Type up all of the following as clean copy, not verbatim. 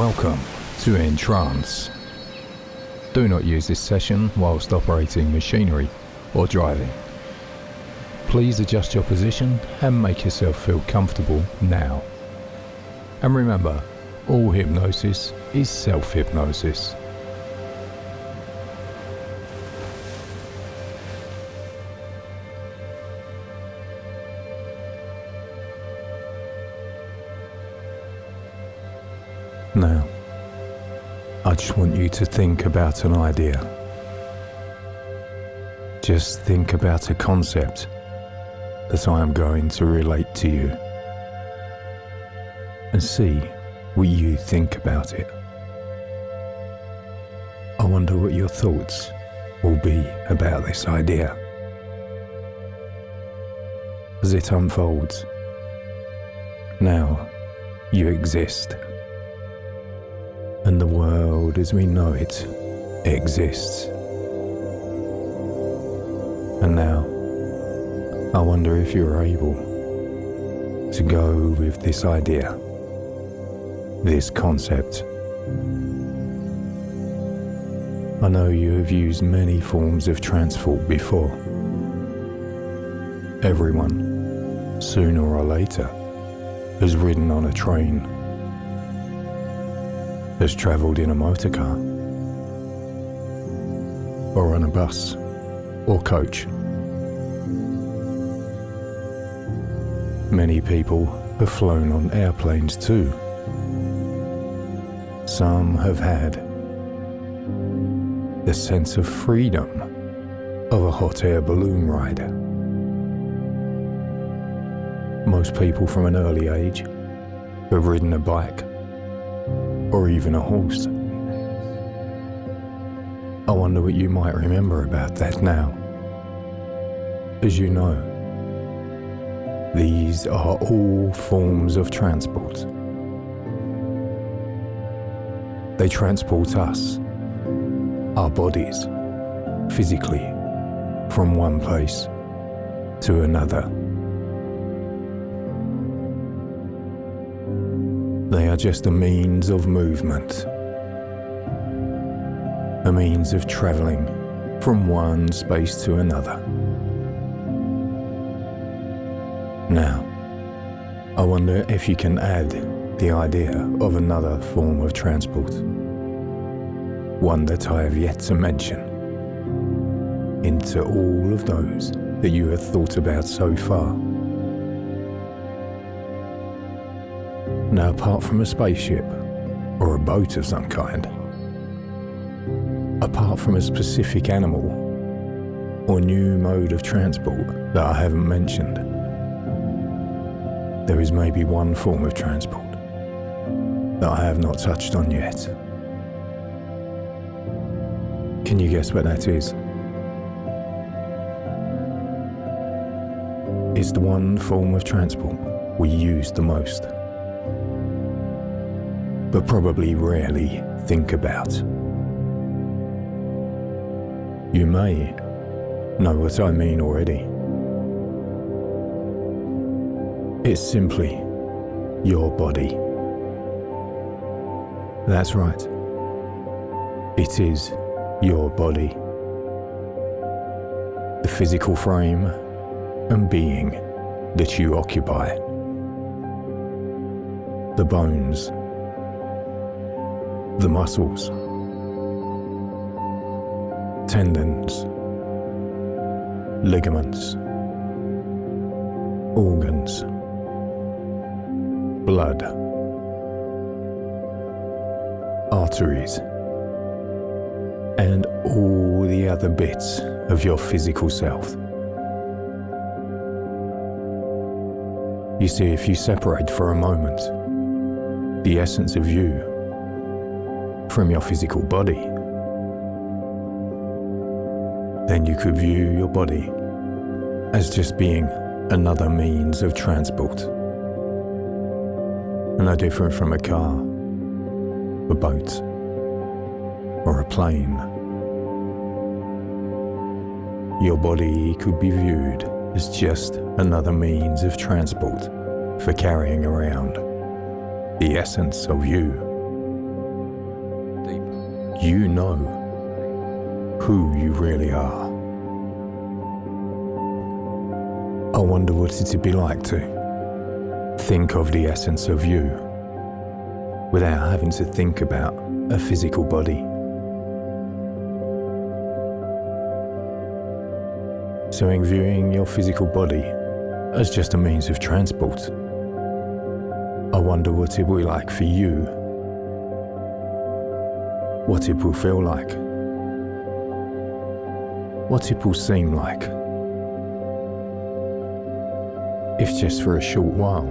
Welcome to EnTrance. Do not use this session whilst operating machinery or driving. Please adjust your position and make yourself feel comfortable now. And remember, all hypnosis is self-hypnosis. Now, I just want you to think about an idea. Just think about a concept that I am going to relate to you and see what you think about it. I wonder what your thoughts will be about this idea. As it unfolds, now you exist. And the world as we know it exists. And now, I wonder if you're able to go with this idea, this concept. I know you have used many forms of transport before. Everyone, sooner or later, has ridden on a train, has travelled in a motor car, or on a bus, or coach. Many people have flown on airplanes too. Some have had the sense of freedom of a hot air balloon ride. Most people from an early age have ridden a bike or even a horse. I wonder what you might remember about that now. As you know, these are all forms of transport. They transport us, our bodies, physically, from one place to another. They are just a means of movement, a means of travelling from one space to another. Now, I wonder if you can add the idea of another form of transport, one that I have yet to mention, into all of those that you have thought about so far. Now, apart from a spaceship or a boat of some kind, apart from a specific animal or new mode of transport that I haven't mentioned, there is maybe one form of transport that I have not touched on yet. Can you guess what that is? It's the one form of transport we use the most, but probably rarely think about. You may know what I mean already. It's simply your body. That's right. It is your body. The physical frame and being that you occupy. The bones, the muscles, tendons, ligaments, organs, blood, arteries, and all the other bits of your physical self. You see, if you separate for a moment the essence of you from your physical body, then you could view your body as just being another means of transport. No different from a car, a boat, or a plane. Your body could be viewed as just another means of transport for carrying around the essence of you. you know who you really are. I wonder what it'd be like to think of the essence of you without having to think about a physical body. So in viewing your physical body as just a means of transport, I wonder what it will be like for you, what it will feel like, what it will seem like, if just for a short while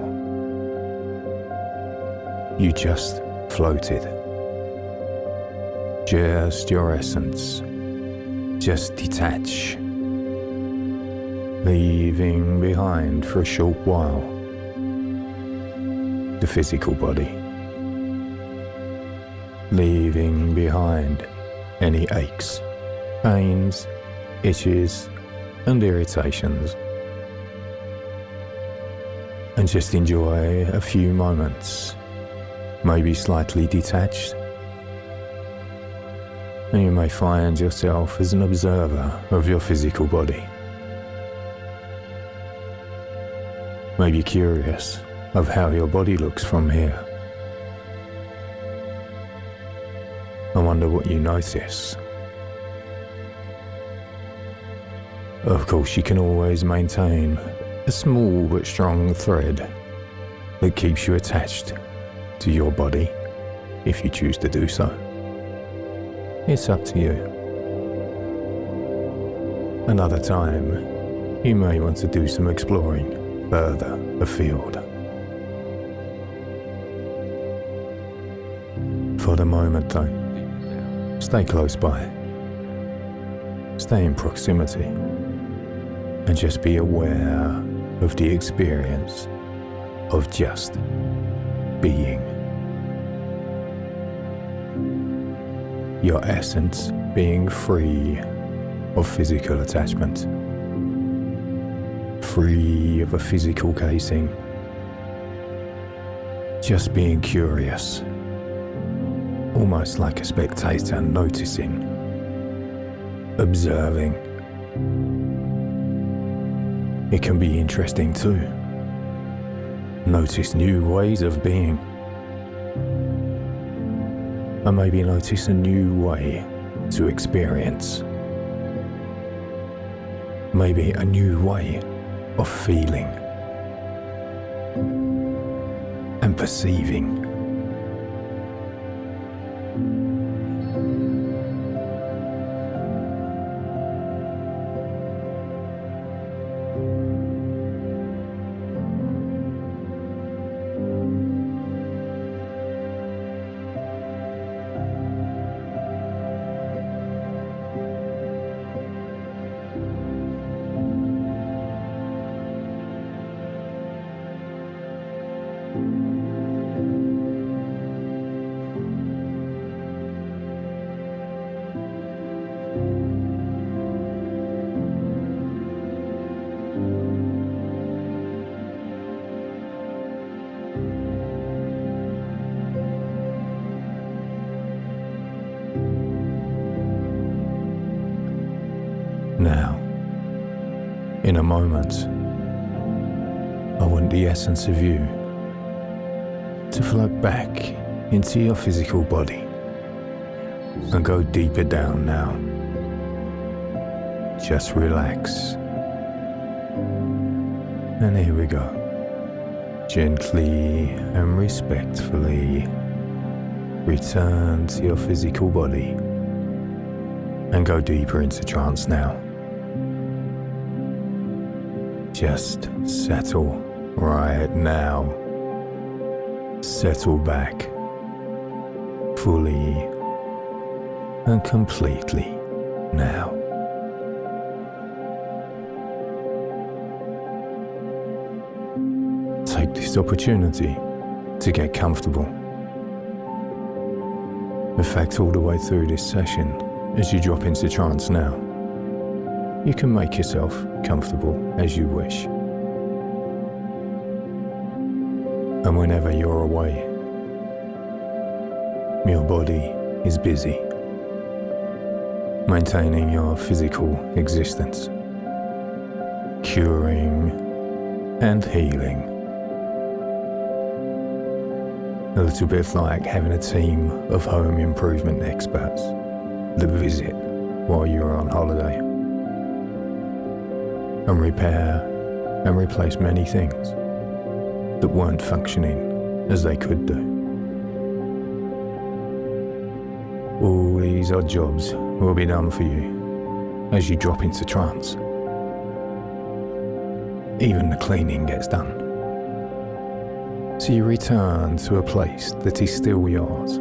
you just floated, just your essence, just detach, leaving behind for a short while the physical body, leaving behind any aches, pains, itches and irritations, and just enjoy a few moments, maybe slightly detached, and you may find yourself as an observer of your physical body. Maybe curious of how your body looks from here. I wonder what you notice. Of course, you can always maintain a small but strong thread that keeps you attached to your body if you choose to do so. It's up to you. Another time, you may want to do some exploring further afield. For the moment though, stay close by, stay in proximity, and just be aware of the experience of just being. Your essence being free of physical attachment, free of a physical casing, just being curious, almost like a spectator noticing, observing. It can be interesting too. Notice new ways of being, and maybe notice a new way to experience, maybe a new way of feeling and perceiving. Now, in a moment, I want the essence of you to float back into your physical body and go deeper down now. Just relax. And here we go. Gently and respectfully return to your physical body and go deeper into trance now. Just settle right now. Settle back fully and completely now. Take this opportunity to get comfortable. In fact, all the way through this session, as you drop into trance now, you can make yourself comfortable as you wish. And whenever you're away, your body is busy maintaining your physical existence, curing and healing. A little bit like having a team of home improvement experts that visit while you're on holiday and repair and replace many things that weren't functioning as they could do. All these odd jobs will be done for you as you drop into trance. Even the cleaning gets done. So you return to a place that is still yours.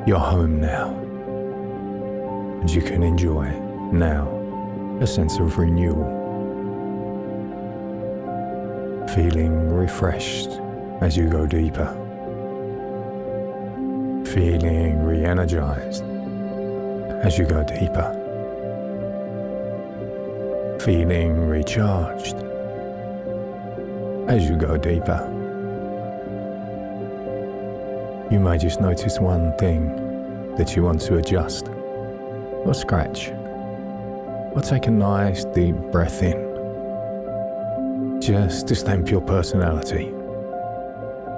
You're home now. And you can enjoy now a sense of renewal. Feeling refreshed as you go deeper. Feeling re-energized as you go deeper. Feeling recharged as you go deeper. You may just notice one thing that you want to adjust, or scratch, or take a nice deep breath in, just to stamp your personality,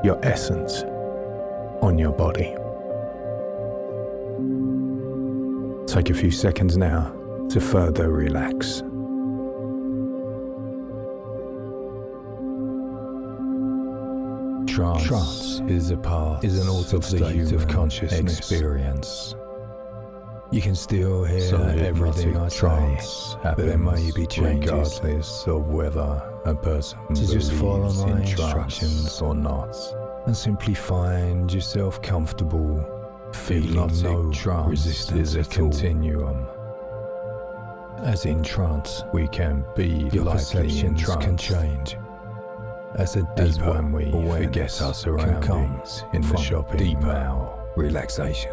your essence, on your body. Take a few seconds now to further relax. Trance is an altered state of consciousness experience. You can still hear everything I say, but there may be changes regardless of whether a person believes just follow my instructions or not, and simply find yourself comfortable, feeling no resistance is a continuum. As in trance, we can be lightly in trance can change. As a deeper when we forget our surroundings in the shopping mall, relaxation.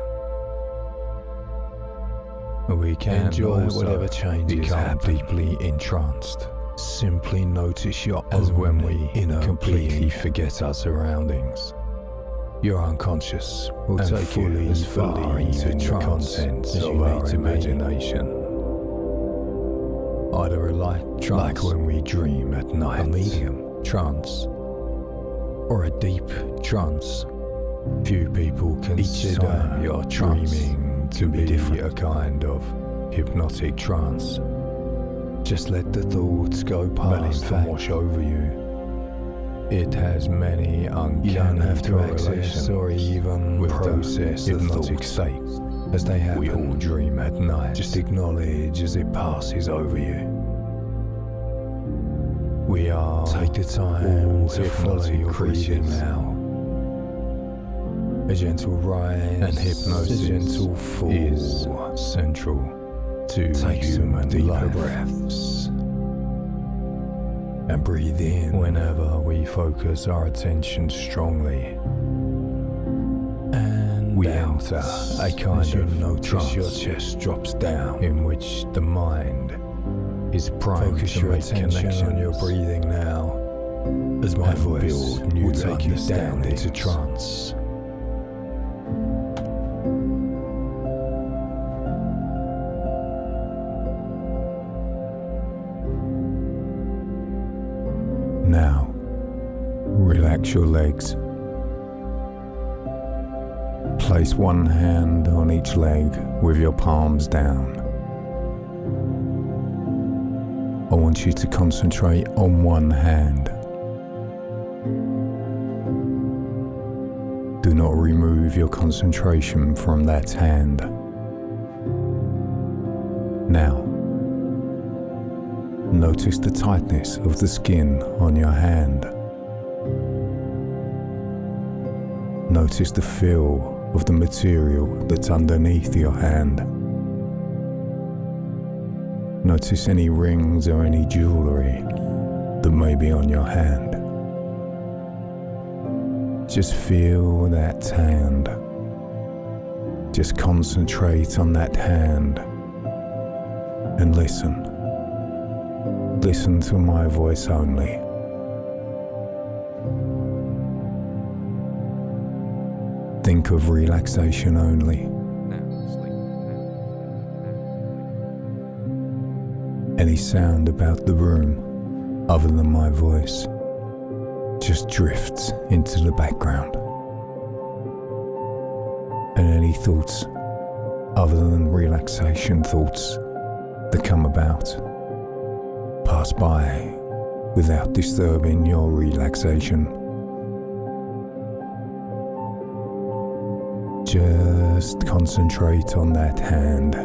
We can enjoy whatever changes become deeply entranced. Simply notice your as when we completely forget our surroundings. Your unconscious will take you as far into the contents of our imagination. Either a light trance, like when we dream at night, a medium trance, or a deep trance. Few people consider you're dreaming to be a kind of hypnotic trance. Just let the thoughts go past and wash over you. It has many uncanny correlations or even process hypnotic states as they happen. We all dream at night. Just acknowledge as it passes over you. We are take the time to follow your breathing now. A gentle rise and hypnosis, a gentle fall is central to human life. Breaths and breathe in whenever we focus our attention strongly. And we enter a kind of trance. Your chest drops down, in which the mind is primed to make connections on your breathing now, as my voice will take you down into trance. Now, relax your legs. Place one hand on each leg with your palms down. I want you to concentrate on one hand. Do not remove your concentration from that hand. Now, notice the tightness of the skin on your hand. Notice the feel of the material that's underneath your hand. Notice any rings or any jewelry that may be on your hand. Just feel that hand. Just concentrate on that hand and listen. Listen to my voice only. Think of relaxation only. Any sound about the room other than my voice just drifts into the background. And any thoughts other than relaxation thoughts that come about pass by without disturbing your relaxation. Just concentrate on that hand.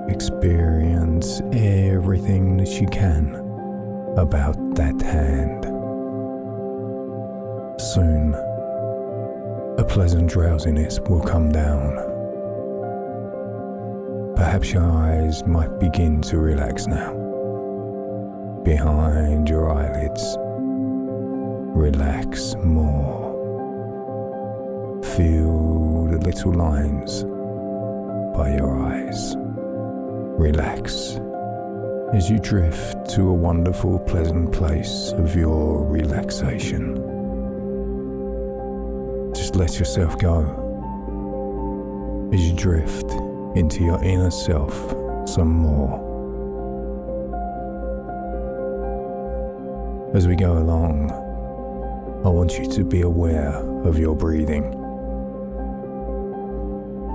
Experience everything that you can about that hand. Soon, a pleasant drowsiness will come down. Perhaps your eyes might begin to relax now. Behind your eyelids, relax more. Feel the little lines by your eyes. Relax as you drift to a wonderful, pleasant place of your relaxation. Just let yourself go as you drift into your inner self some more. As we go along, I want you to be aware of your breathing.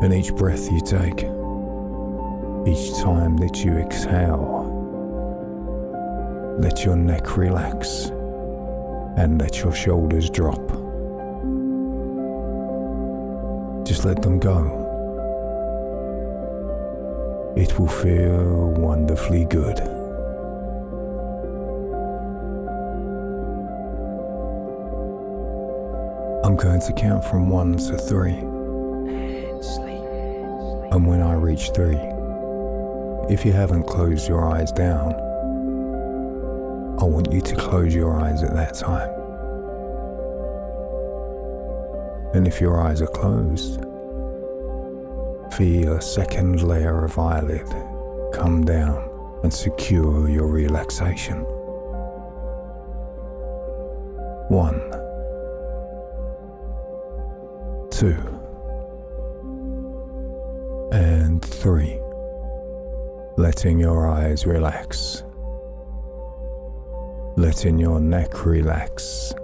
And each breath you take, each time that you exhale, let your neck relax and let your shoulders drop. Just let them go. It will feel wonderfully good. I'm going to count from 1 to 3. And when I reach 3, if you haven't closed your eyes down, I want you to close your eyes at that time. And if your eyes are closed, feel a second layer of eyelid come down and secure your relaxation. 1, 2, and 3. Letting your eyes relax. Letting your neck relax.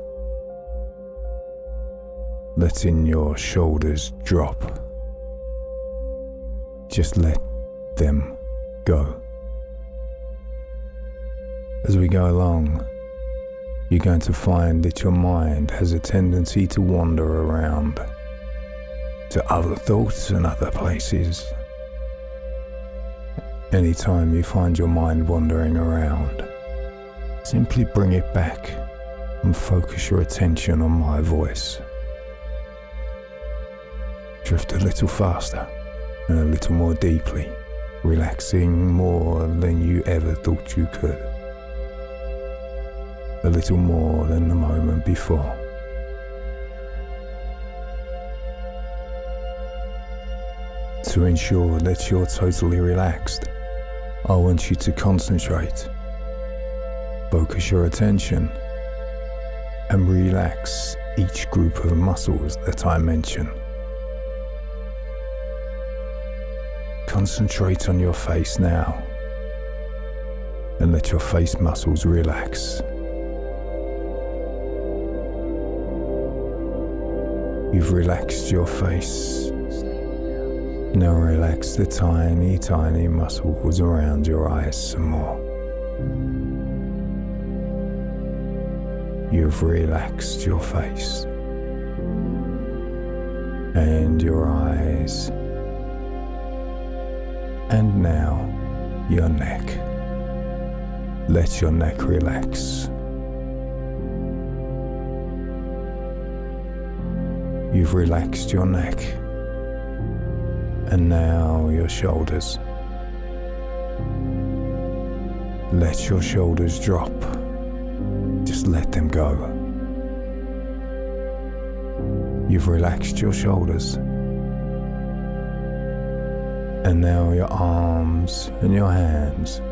Letting your shoulders drop. Just let them go. As we go along, you're going to find that your mind has a tendency to wander around to other thoughts and other places. Anytime you find your mind wandering around, simply bring it back and focus your attention on my voice. Drift a little faster and a little more deeply, relaxing more than you ever thought you could. A little more than the moment before. To ensure that you're totally relaxed, I want you to concentrate, focus your attention, and relax each group of muscles that I mention. Concentrate on your face now, and let your face muscles relax. You've relaxed your face. Now relax the tiny, tiny muscles around your eyes some more. You've relaxed your face and your eyes, and now your neck. Let your neck relax. You've relaxed your neck. And now your shoulders. Let your shoulders drop. Just let them go. You've relaxed your shoulders. And now your arms and your hands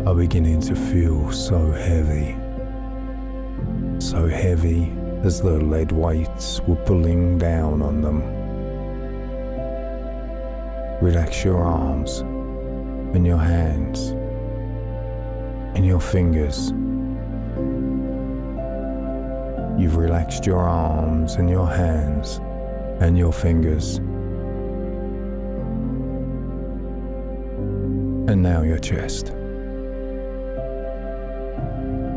are beginning to feel so heavy. So heavy as though lead weights were pulling down on them. Relax your arms and your hands and your fingers. You've relaxed your arms and your hands and your fingers. And now your chest.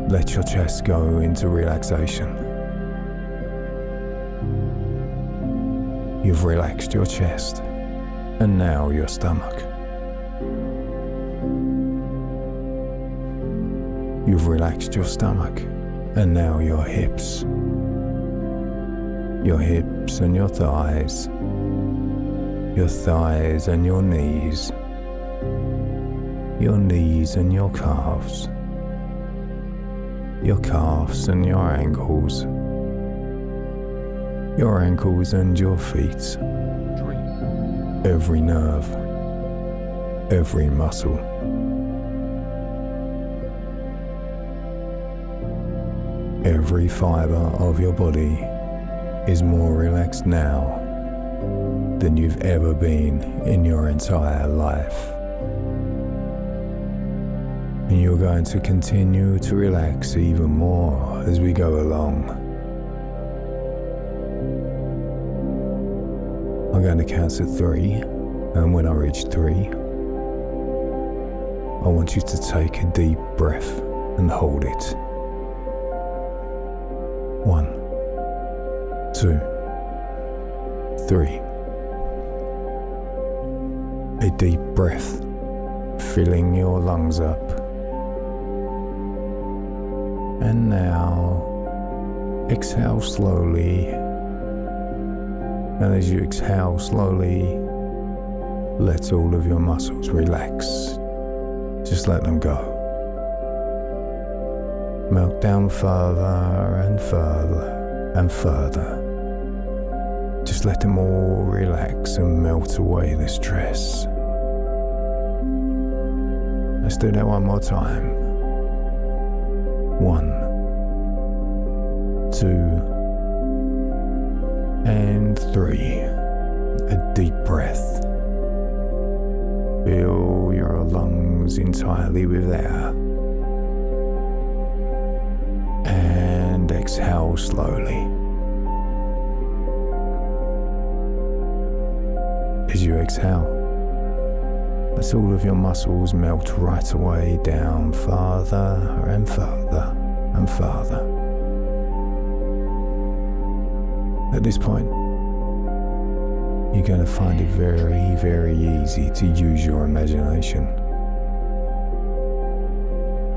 Let your chest go into relaxation. You've relaxed your chest, and now your stomach. You've relaxed your stomach, and now your hips. Your hips and your thighs. Your thighs and your knees. Your knees and your calves. Your calves and your ankles. Your ankles and your feet. Every nerve. Every muscle. Every fiber of your body is more relaxed now than you've ever been in your entire life. And you're going to continue to relax even more as we go along. I'm going to count to 3, and when I reach 3, I want you to take a deep breath and hold it. 1, 2, 3. A deep breath, filling your lungs up. And now, exhale slowly. And as you exhale slowly, let all of your muscles relax. Just let them go. Melt down further and further and further. Just let them all relax and melt away the stress. Let's do that one more time. 1, 2, and 3. A deep breath. Fill your lungs entirely with air. And exhale slowly. As you exhale, let all of your muscles melt right away down farther and farther and farther. At this point, you're going to find it very, very easy to use your imagination.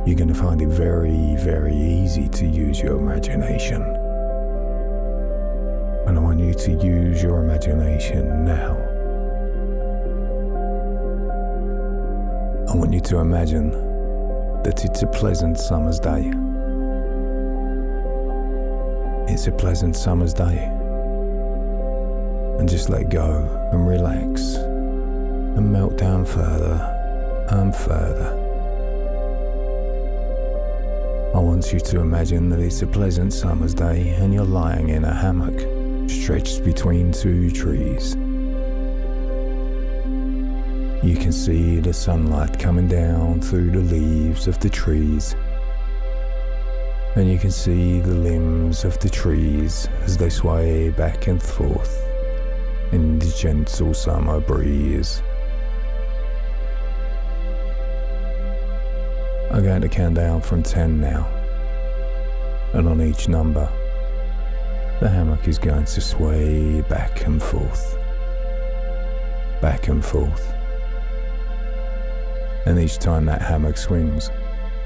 You're going to find it very, very easy to use your imagination. And I want you to use your imagination now. I want you to imagine that it's a pleasant summer's day. It's a pleasant summer's day. And just let go and relax and melt down further and further. I want you to imagine that it's a pleasant summer's day and you're lying in a hammock stretched between 2 trees. You can see the sunlight coming down through the leaves of the trees, and you can see the limbs of the trees as they sway back and forth in the gentle summer breeze. I'm going to count down from 10 now, and on each number, the hammock is going to sway back and forth, back and forth. And each time that hammock swings,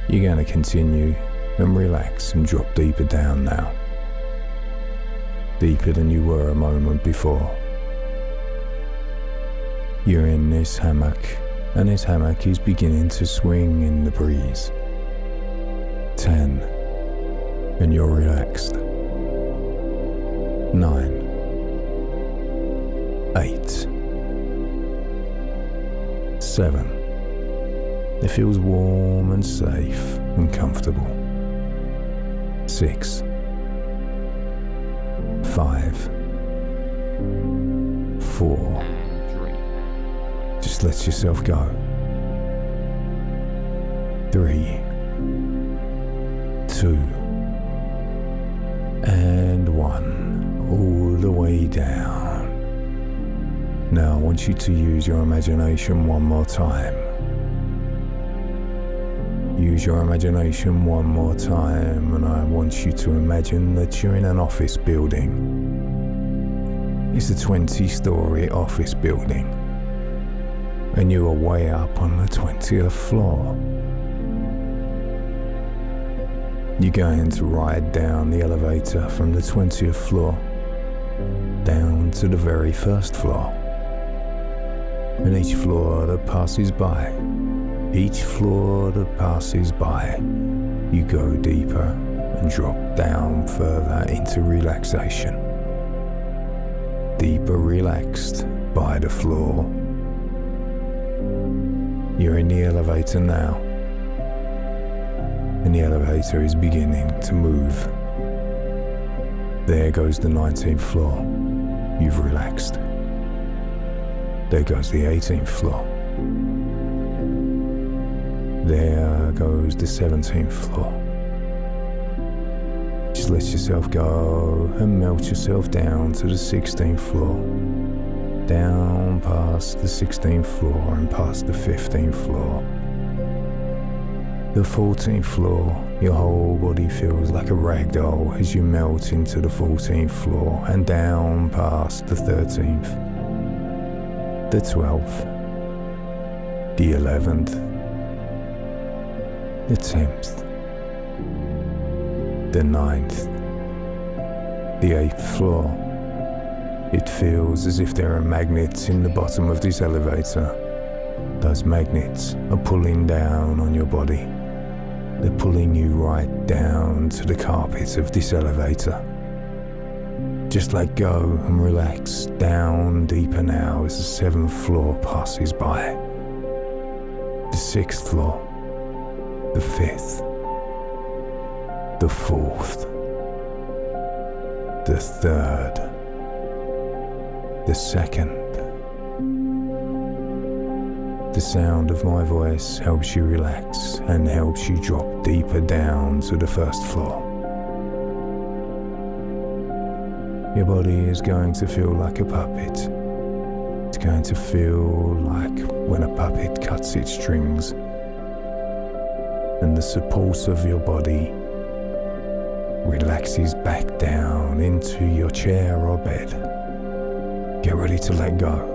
you're going to continue and relax and drop deeper down now. Deeper than you were a moment before. You're in this hammock, and this hammock is beginning to swing in the breeze. 10, and you're relaxed. 9, 8, 7. It feels warm and safe and comfortable. 6, 5, 4. Just let yourself go. 3, 2, and 1, all the way down. Now I want you to use your imagination one more time. Use your imagination one more time, and I want you to imagine that you're in an office building. It's a 20-story office building, and you are way up on the 20th floor. You're going to ride down the elevator from the 20th floor down to the very first floor. And each floor that passes by, you go deeper and drop down further into relaxation. Deeper relaxed by the floor. You're in the elevator now, and the elevator is beginning to move. There goes the 19th floor. You've relaxed. There goes the 18th floor. There goes the 17th floor. Just let yourself go and melt yourself down to the 16th floor. Down past the 16th floor and past the 15th floor. The 14th floor, your whole body feels like a rag doll as you melt into the 14th floor and down past the 13th, the 12th, the 11th, the 10th, the 9th, the 8th floor. It feels as if there are magnets in the bottom of this elevator. Those magnets are pulling down on your body. They're pulling you right down to the carpet of this elevator. Just let go and relax down deeper now as the 7th floor passes by. The 6th floor, the 5th, the 4th, the 3rd, the 2nd. The sound of my voice helps you relax and helps you drop deeper down to the 1st floor. Your body is going to feel like a puppet. It's going to feel like when a puppet cuts its strings, and the support of your body relaxes back down into your chair or bed. Get ready to let go.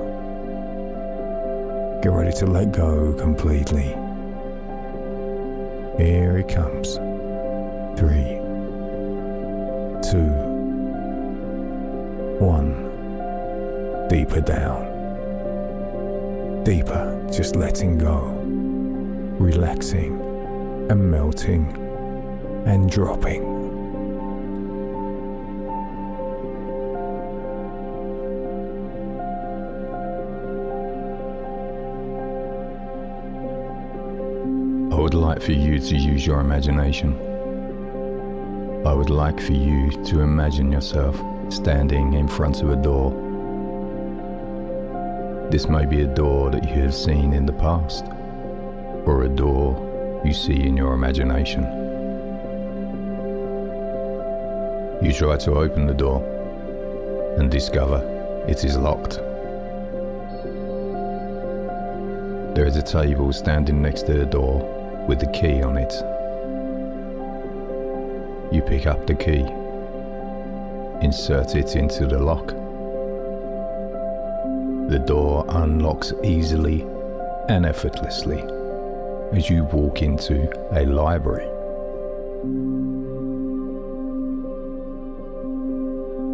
Get ready to let go completely. Here it comes. 3, 2, 1. Deeper down. Deeper, just letting go. Relaxing and melting and dropping. I would like for you to use your imagination. I would like for you to imagine yourself standing in front of a door. This may be a door that you have seen in the past, or a door you see in your imagination. You try to open the door and discover it is locked. There is a table standing next to the door with the key on it. You pick up the key, insert it into the lock. The door unlocks easily and effortlessly as you walk into a library.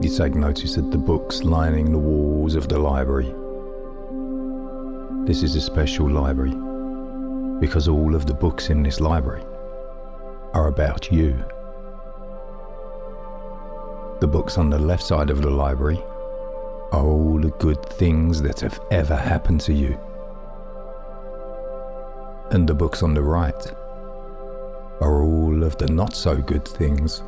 You take notice of the books lining the walls of the library. This is a special library because all of the books in this library are about you. The books on the left side of the library are all the good things that have ever happened to you. And the books on the right are all of the not so good things.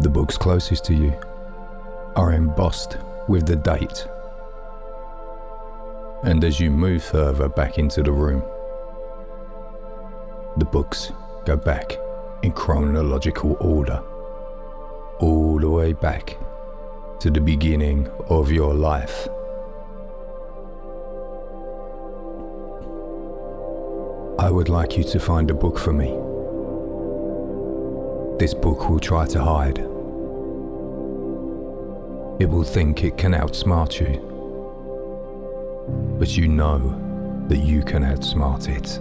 The books closest to you are embossed with the date. And as you move further back into the room, the books go back in chronological order, all the way back to the beginning of your life. I would like you to find a book for me. This book will try to hide. It will think it can outsmart you, but you know that you can outsmart it.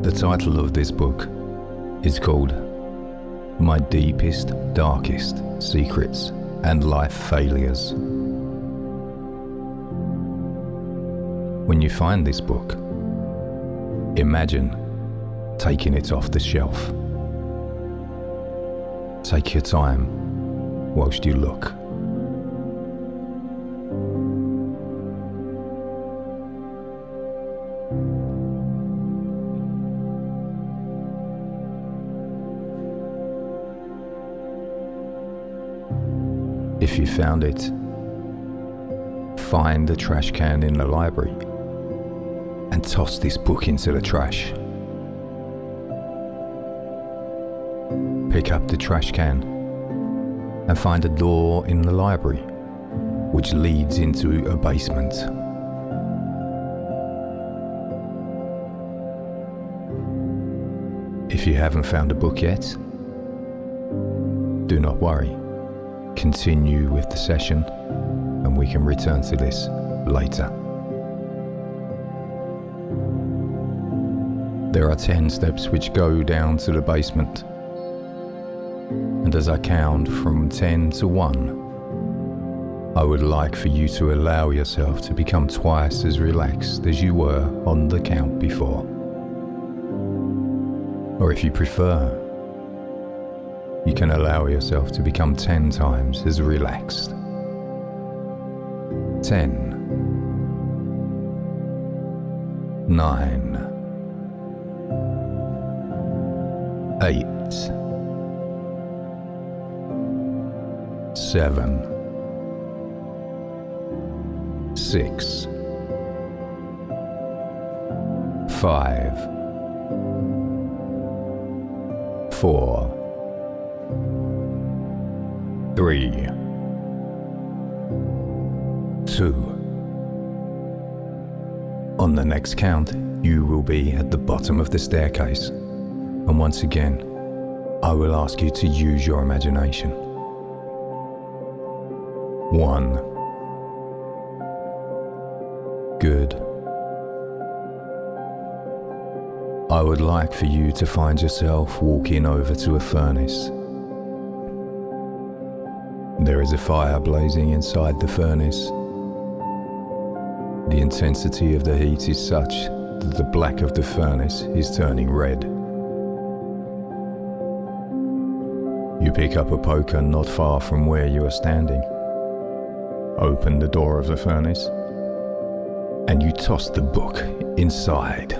The title of this book is called My Deepest, Darkest Secrets and Life Failures. When you find this book, imagine taking it off the shelf. Take your time whilst you look. If you found it, find the trash can in the library and toss this book into the trash. Pick up the trash can and find a door in the library which leads into a basement. If you haven't found a book yet, do not worry. Continue with the session and we can return to this later. There are 10 steps which go down to the basement. And as I count from 10 to 1, I would like for you to allow yourself to become twice as relaxed as you were on the count before. Or if you prefer, you can allow yourself to become 10 times as relaxed. 10, 9, 8, 7, 6, 5, 4, 3, 2. On the next count, you will be at the bottom of the staircase. And once again, I will ask you to use your imagination. 1. Good. I would like for you to find yourself walking over to a furnace. There is a fire blazing inside the furnace. The intensity of the heat is such that the black of the furnace is turning red. You pick up a poker not far from where you are standing. Open the door of the furnace and you toss the book inside.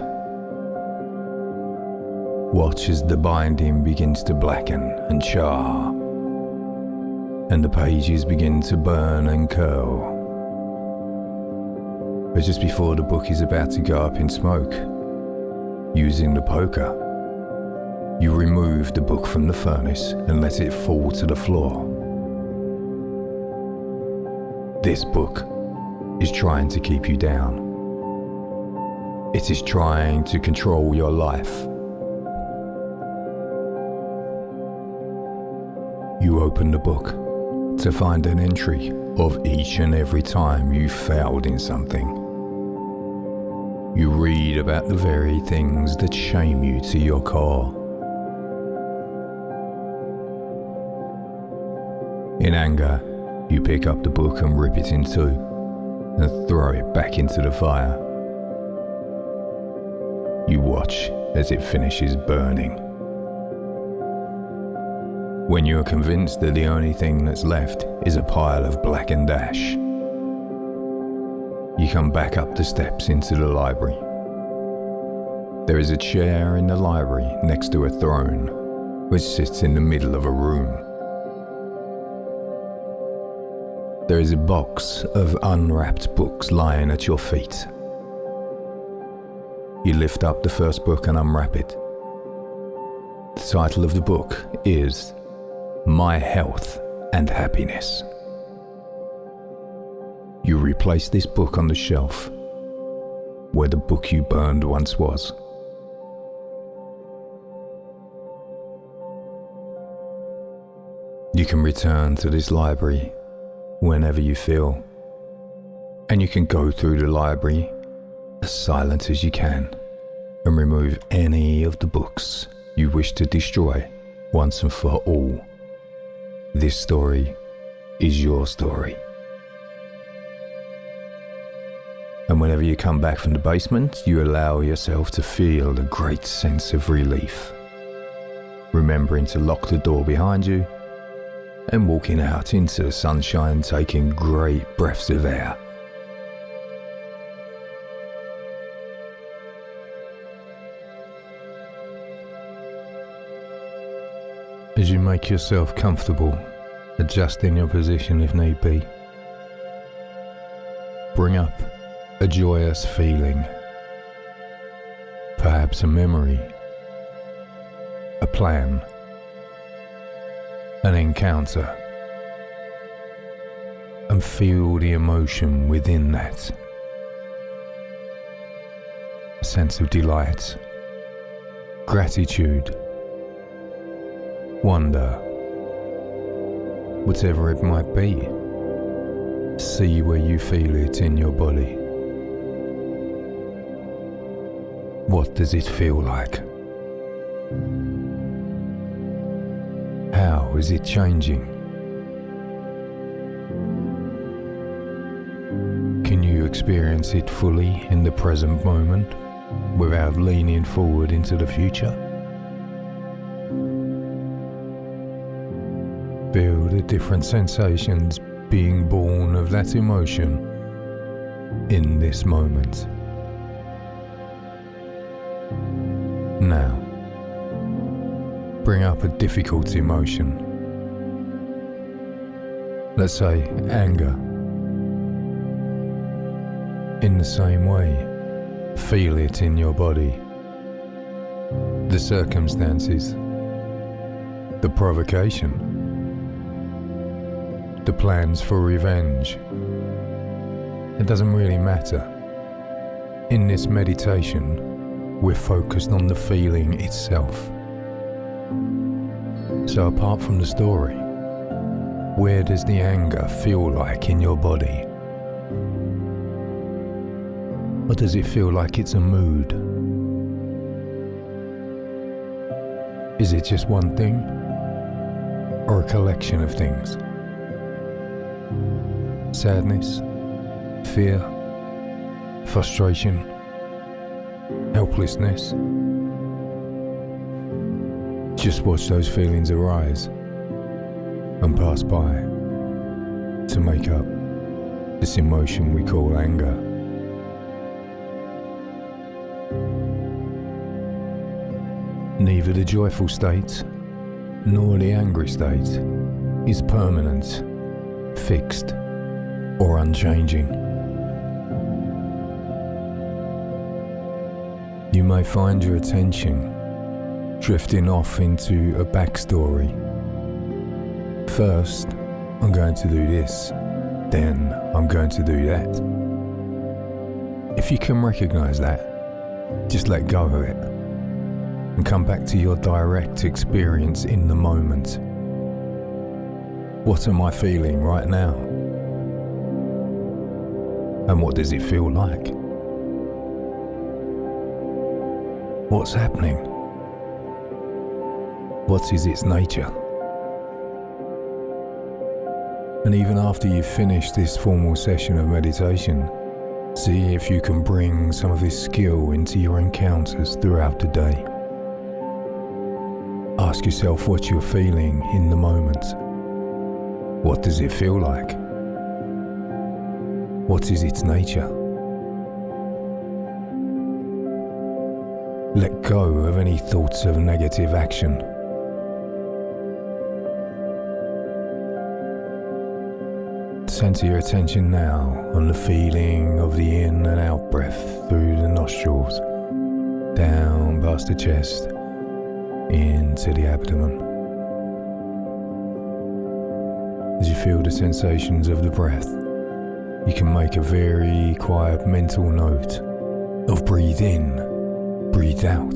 Watch as the binding begins to blacken and char, and the pages begin to burn and curl. But just before the book is about to go up in smoke, using the poker, you remove the book from the furnace and let it fall to the floor. This book is trying to keep you down. It is trying to control your life. You open the book to find an entry of each and every time you failed in something. You read about the very things that shame you to your core. In anger, you pick up the book and rip it in two and throw it back into the fire. You watch as it finishes burning. When you are convinced that the only thing that's left is a pile of blackened ash, you come back up the steps into the library. There is a chair in the library next to a throne, which sits in the middle of a room. There is a box of unwrapped books lying at your feet. You lift up the first book and unwrap it. The title of the book is My Health and Happiness. You replace this book on the shelf where the book you burned once was. You can return to this library whenever you feel, and you can go through the library as silent as you can and remove any of the books you wish to destroy once and for all. This story is your story. And whenever you come back from the basement, you allow yourself to feel a great sense of relief, remembering to lock the door behind you and walking out into the sunshine, taking great breaths of air. As you make yourself comfortable, adjusting your position if need be, bring up a joyous feeling, perhaps a memory, a plan, an encounter, and feel the emotion within that. A sense of delight, gratitude, wonder, whatever it might be. See where you feel it in your body. What does it feel like? How is it changing? Can you experience it fully in the present moment without leaning forward into the future? Feel the different sensations being born of that emotion in this moment. Now, bring up a difficult emotion. Let's say anger. In the same way, feel it in your body. The circumstances, the provocation, the plans for revenge. It doesn't really matter. In this meditation, we're focused on the feeling itself. So apart from the story, where does the anger feel like in your body? Or does it feel like it's a mood? Is it just one thing? Or a collection of things? Sadness, fear, frustration, helplessness. Just watch those feelings arise and pass by to make up this emotion we call anger. Neither the joyful state nor the angry state is permanent, fixed, or unchanging. You may find your attention drifting off into a backstory. First, I'm going to do this, then I'm going to do that. If you can recognize that, just let go of it and come back to your direct experience in the moment. What am I feeling right now? And what does it feel like? What's happening? What is its nature? And even after you've finished this formal session of meditation, see if you can bring some of this skill into your encounters throughout the day. Ask yourself what you're feeling in the moment. What does it feel like? What is its nature? Let go of any thoughts of negative action. Center your attention now on the feeling of the in and out breath through the nostrils, down past the chest, into the abdomen. As you feel the sensations of the breath, you can make a very quiet mental note of breathe in, breathe out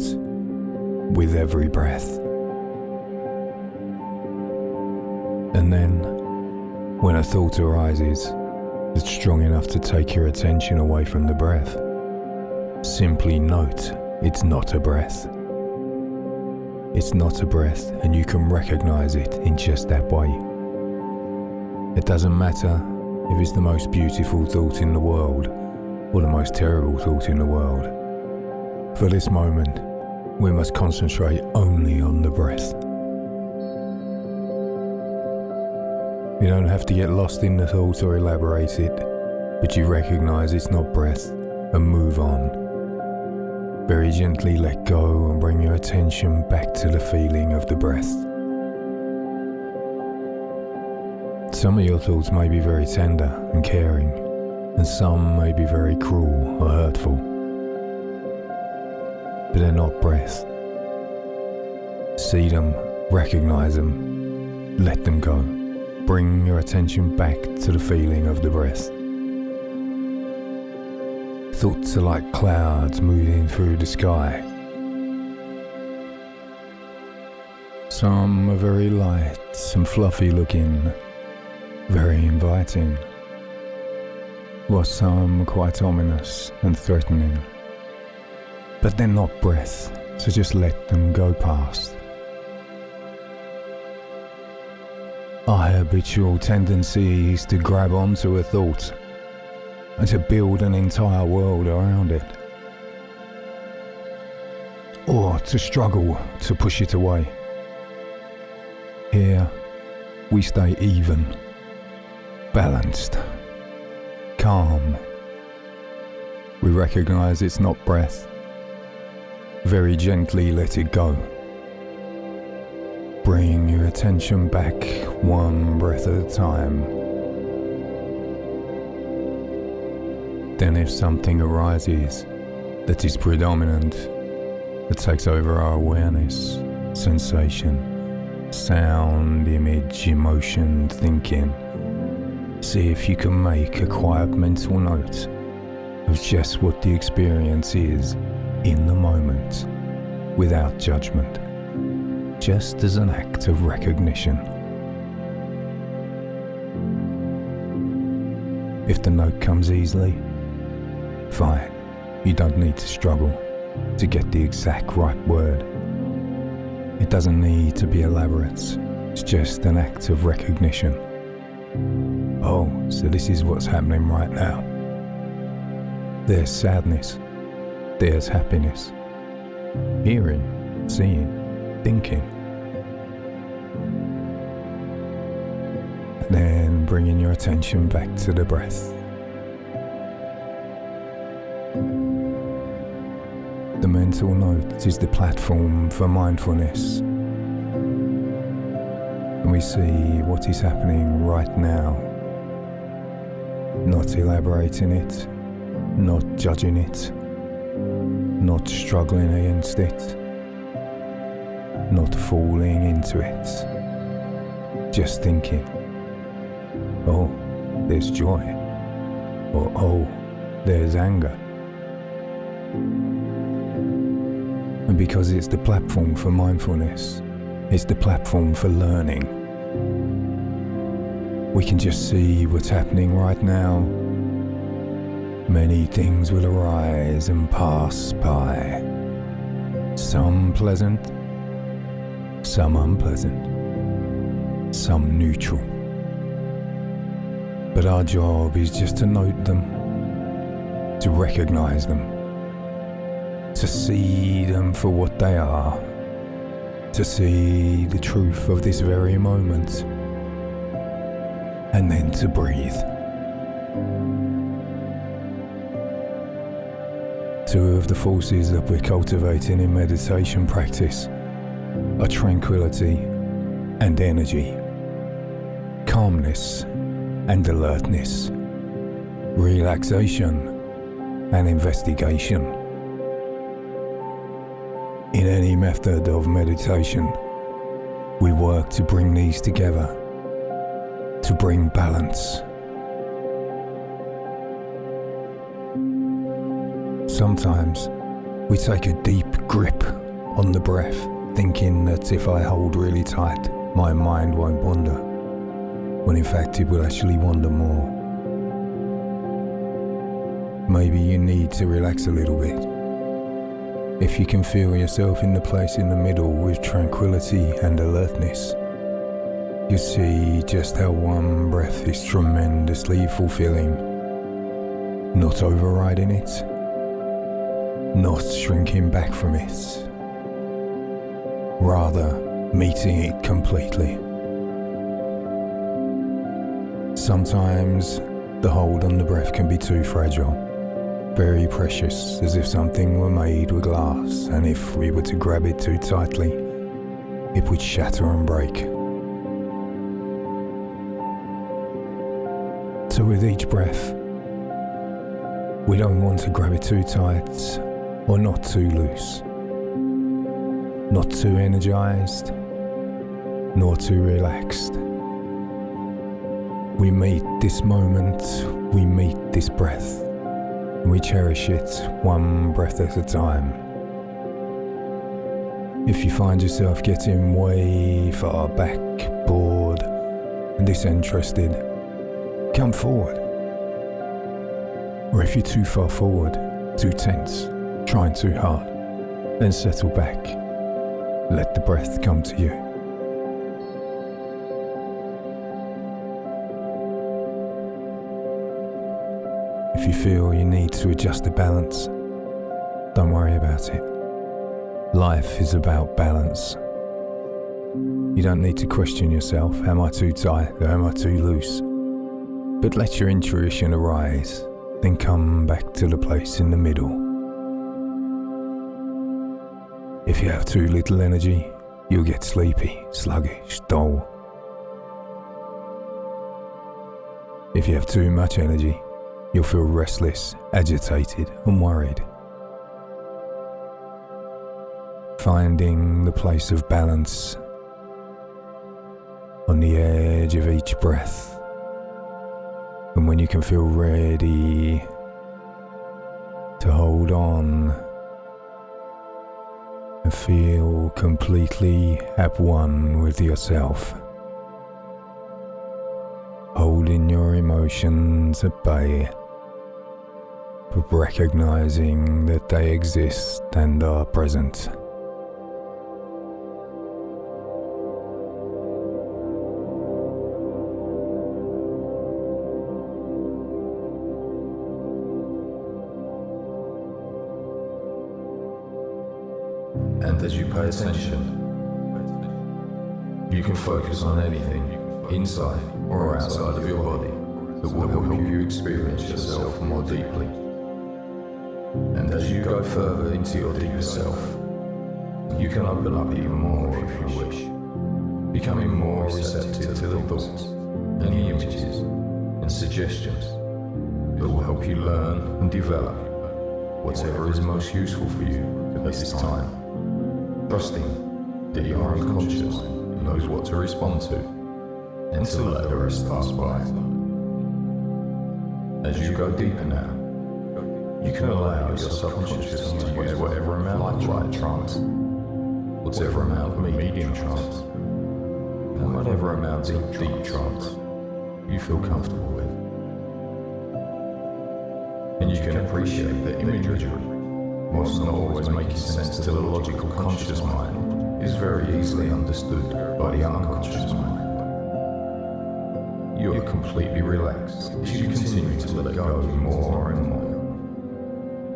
with every breath. And then, when a thought arises that's strong enough to take your attention away from the breath, simply note it's not a breath. It's not a breath, and you can recognize it in just that way. It doesn't matter if it's the most beautiful thought in the world or the most terrible thought in the world. For this moment, we must concentrate only on the breath. You don't have to get lost in the thought or elaborate it, but you recognize it's not breath and move on. Very gently let go and bring your attention back to the feeling of the breath. Some of your thoughts may be very tender and caring, and some may be very cruel or hurtful, but they're not breath. See them, recognize them, let them go. Bring your attention back to the feeling of the breath. Thoughts are like clouds moving through the sky. Some are very light and fluffy looking, very inviting, while some are quite ominous and threatening. But they're not breath, so just let them go past. Our habitual tendency is to grab onto a thought and to build an entire world around it, or to struggle to push it away. Here, we stay even, balanced, calm. We recognize it's not breath. Very gently let it go. Bring your attention back one breath at a time. Then if something arises that is predominant, that takes over our awareness, sensation, sound, image, emotion, thinking, see if you can make a quiet mental note of just what the experience is in the moment, without judgment, just as an act of recognition. If the note comes easily, fine, you don't need to struggle to get the exact right word. It doesn't need to be elaborate, it's just an act of recognition. Oh, so this is what's happening right now. There's sadness, there's happiness, hearing, seeing, thinking. Then bringing your attention back to the breath. The mental note is the platform for mindfulness. And we see what is happening right now. Not elaborating it, not judging it, not struggling against it, not falling into it. Just thinking, oh, there's joy, or oh, there's anger. And because it's the platform for mindfulness, it's the platform for learning, we can just see what's happening right now. Many things will arise and pass by, some pleasant, some unpleasant, some neutral. But our job is just to note them, to recognize them, to see them for what they are, to see the truth of this very moment, and then to breathe. Two of the forces that we're cultivating in meditation practice are tranquility and energy, calmness and alertness, relaxation and investigation. In any method of meditation, we work to bring these together, to bring balance. Sometimes we take a deep grip on the breath, thinking that if I hold really tight, my mind won't wander, when in fact it will actually wander more. Maybe you need to relax a little bit. If you can feel yourself in the place in the middle with tranquility and alertness, you see just how one breath is tremendously fulfilling, not overriding it, not shrinking back from it, rather meeting it completely. Sometimes the hold on the breath can be too fragile, very precious, as if something were made with glass, and if we were to grab it too tightly, it would shatter and break. So with each breath, we don't want to grab it too tight or not too loose, not too energized, nor too relaxed. We meet this moment, we meet this breath, and we cherish it one breath at a time. If you find yourself getting way far back, bored and disinterested, come forward. Or if you're too far forward, too tense, trying too hard, then settle back. Let the breath come to you. If you feel you need to adjust the balance, don't worry about it. Life is about balance. You don't need to question yourself, am I too tight or am I too loose? But let your intuition arise, then come back to the place in the middle. If you have too little energy, you'll get sleepy, sluggish, dull. If you have too much energy, you'll feel restless, agitated, and worried. Finding the place of balance on the edge of each breath. And when you can feel ready to hold on and feel completely at one with yourself, holding your emotions at bay, but recognizing that they exist and are present. And as you pay attention, you can focus on anything inside or outside of your body that will help you experience yourself more deeply. And as you go further into your deeper self, you can open up even more if you wish, becoming more receptive to the thoughts and the images and suggestions that will help you learn and develop whatever is most useful for you at this time. Trusting that your unconscious knows what to respond to, and to let the rest pass by. As you go deeper now, you can allow your subconscious to use whatever amount of light trance, whatever amount of medium trance, and whatever amount of deep trance you feel comfortable with. And you can appreciate that imagery, whilst not always making sense to the logical conscious mind, is very easily understood by the unconscious mind. You are completely relaxed as you continue to let go more and more.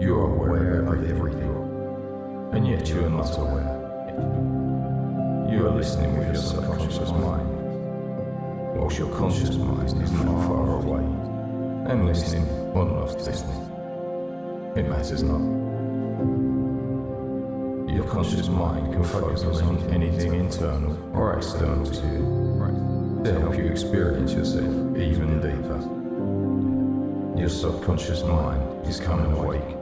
You are aware of everything, and yet you are not aware. You are listening with your subconscious mind, whilst your conscious mind is not far away, and listening or not listening. It matters not. Your conscious mind can focus on anything internal or external to you. to help you experience yourself even deeper. Your subconscious mind is coming awake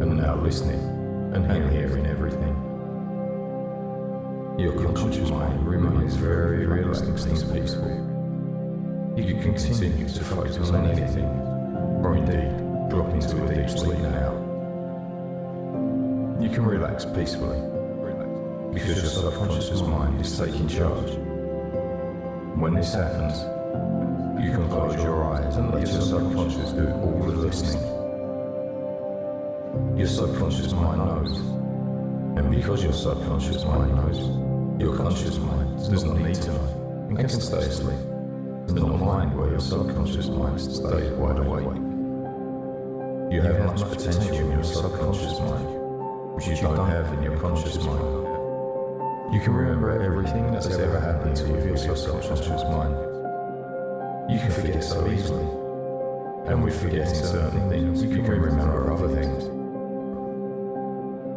and now listening and hearing everything. Your conscious mind remains very relaxed and peaceful. You can continue to focus on anything, or indeed drop into a deep sleep now. You can relax peacefully because your subconscious mind is taking charge. When this happens, you can close your eyes and let your subconscious do all the listening. Your subconscious mind knows, and because your subconscious mind knows, your conscious mind does not need to know and can stay asleep, and not mind where your subconscious mind stays wide awake. You have much potential in your subconscious mind, which you don't have in your conscious mind. You can remember everything that's ever happened to you with your subconscious mind. You can forget so easily, and with forgetting certain things, you can remember other things.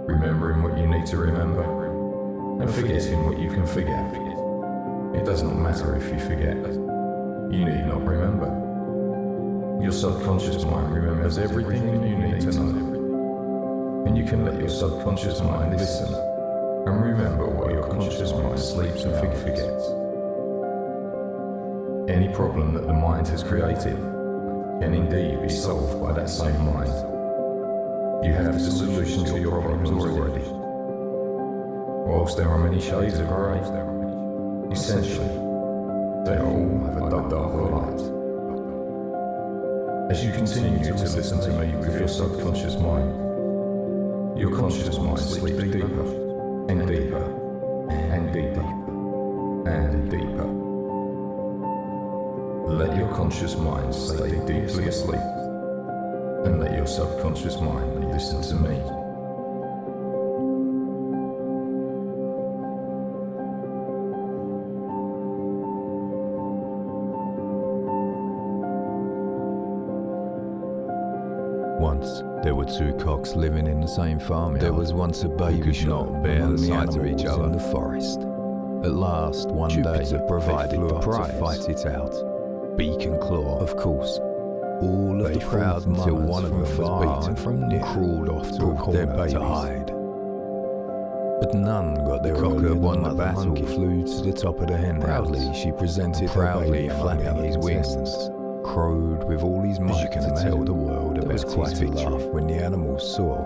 Remembering what you need to remember, and forgetting what you can forget. It does not matter if you forget. You need not remember. Your subconscious mind remembers everything that you need to know. And you can let your subconscious mind listen and remember what your conscious mind sleeps and forgets. Any problem that the mind has created can indeed be solved by that same mind. You have the solution to your problems already. Whilst there are many shades of grey, essentially, they all have a darker light. As you continue to listen to me with your subconscious mind, your conscious mind sleeps deeper and deeper and deeper and deeper. Let your conscious mind stay deeply asleep and let your subconscious mind listen to me. Once there were two cocks living in the same farmyard. There was once a baby who could not bear the sight of each other in the forest. At last, one Jupiter day, provided a prize to fight it out. Beak and claw, of course. All of the crowd until one of them was beaten from near, crawled off to a corner to hide. But none got their cock had won the battle. Monkey flew to the top of the hen house. Proudly she presented proudly flapping his wings. Crowed with all his might to tell the world about his victory. When the animals saw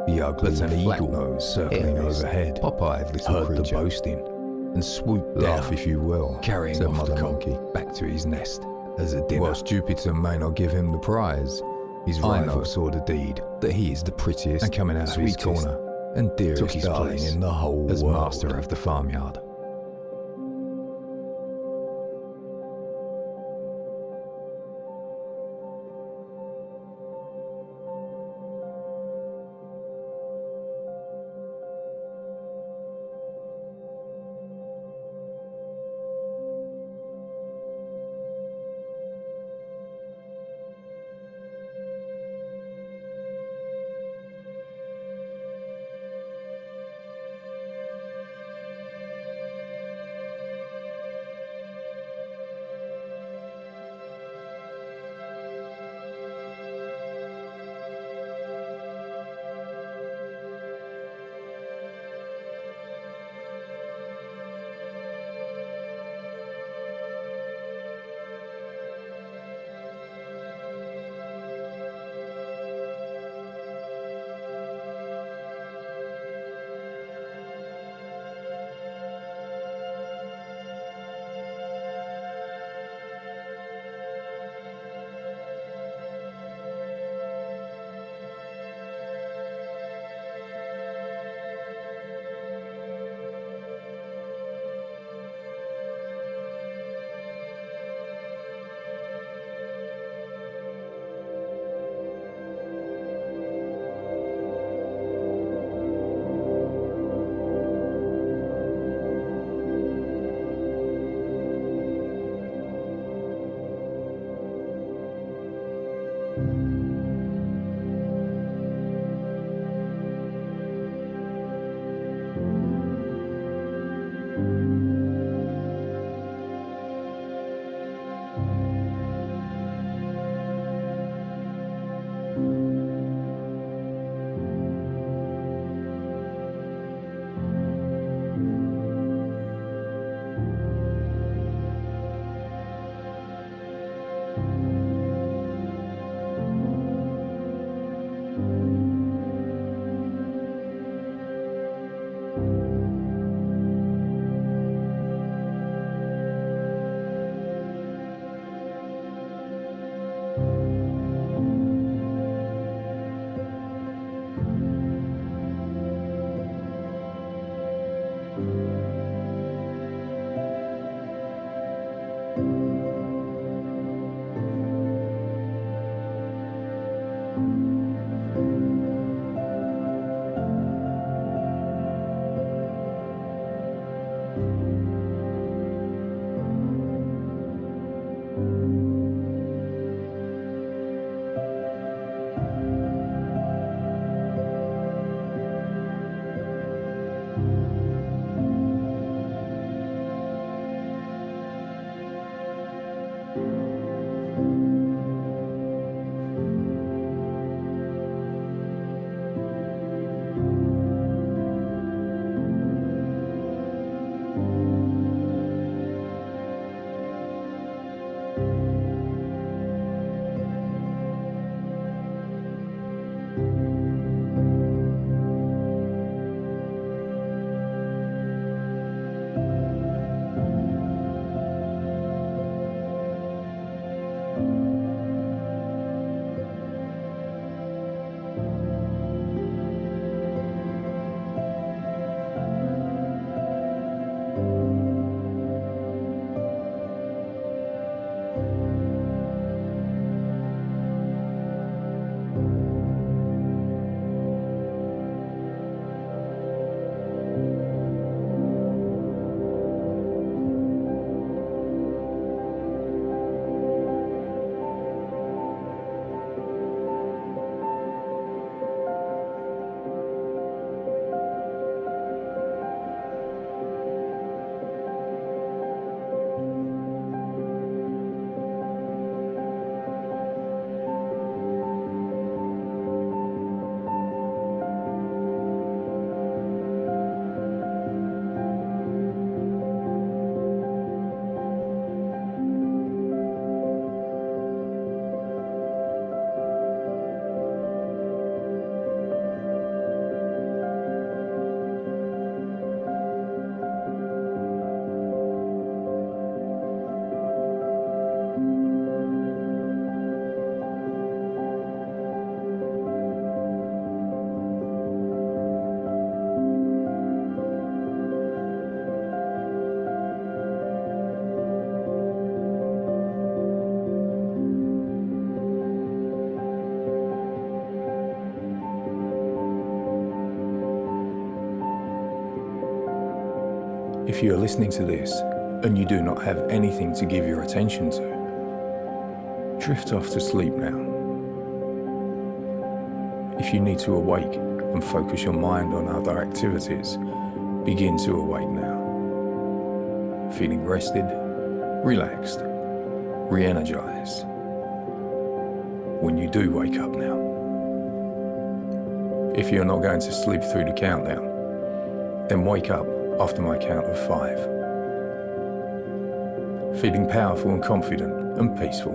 the ugly flat nose circling overhead, pop-eyed little creature, heard the boasting, and swooped down, if you will, carrying off the monkey back to his nest as a dinner. Whilst Jupiter may not give him the prize, his rival saw the deed, that he is the prettiest and coming out of his corner and dearest darling in the whole world as master of the farmyard. If you are listening to this and you do not have anything to give your attention to, drift off to sleep now. If you need to awake and focus your mind on other activities, begin to awake now. Feeling rested, relaxed, re-energized. When you do wake up now. If you're not going to sleep through the countdown, then wake up after my count of 5. Feeling powerful and confident and peaceful.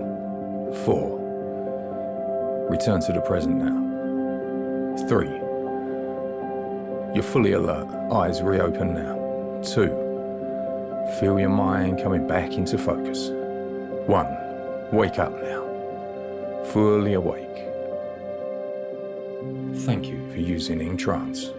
4. Return to the present now. 3. You're fully alert, eyes reopen now. 2. Feel your mind coming back into focus. 1. Wake up now. Fully awake. Thank you for using EnTrance.